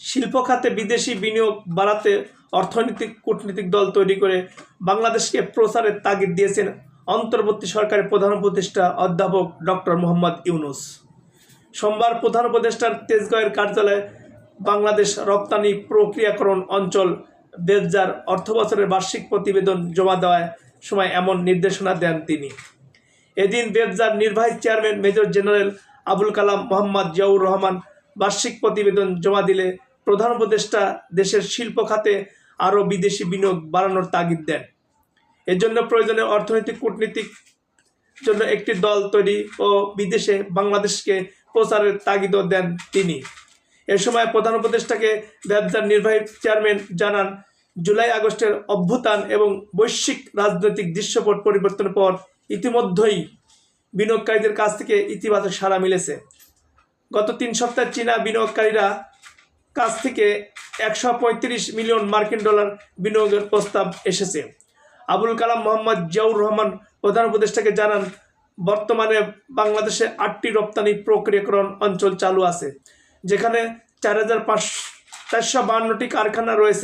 শিল্প খাতে বিদেশি বিনিয়োগ বাড়াতে অর্থনৈতিক কূটনৈতিক দল তৈরি করে বাংলাদেশকে প্রসারের তাগিদ দিয়েছেন অন্তর্বর্তী সরকারের প্রধান উপদেষ্টা অধ্যাপক ডক্টর মোহাম্মদ ইউনূস। সোমবার প্রধান উপদেষ্টার তেজগাঁওয়ের কার্যালয়ে বাংলাদেশ রপ্তানি প্রক্রিয়াকরণ অঞ্চল বেবজার অর্থবছরের বার্ষিক প্রতিবেদন জমা দেওয়ার সময় এমন নির্দেশনা দেন তিনি। এদিন বেবজার নির্বাহী chairman major general Abul Kalam Mohammad Ziaur Rahman বার্ষিক প্রতিবেদন জমা দিলে প্রধান উপদেষ্টা দেশের শিল্প খাতে আরও বিদেশি বিনিয়োগ বাড়ানোর তাগিদ দেন। এজন্য প্রয়োজনে অর্থনৈতিক কূটনীতিক জন্য একটি দল তৈরি ও বিদেশে বাংলাদেশকে প্রচারের তাগিদও দেন তিনি। এ সময় প্রধান উপদেষ্টাকে বেবজার নির্বাহী চেয়ারম্যান জানান, জুলাই আগস্টের অভ্যুত্থান এবং বৈশ্বিক রাজনৈতিক দৃশ্যপট পরিবর্তনের পর ইতিমধ্যেই বিনিয়োগকারীদের কাছ থেকে ইতিবাচক সাড়া মিলেছে। গত 3 সপ্তাহে চীনা বিনিয়োগকারীরা কাছ থেকে 135 মিলিয়ন মার্কিন ডলার বিনিয়োগের প্রস্তাব এসেছে। আবুল কালাম মোহাম্মদ জিয়াউর রহমান প্রধান উপদেষ্টাকে জানান, বর্তমানে বাংলাদেশে 8টি রপ্তানি প্রক্রিয়াকরণ অঞ্চল চালু আছে, যেখানে 4,452টি কারখানা রয়েছে।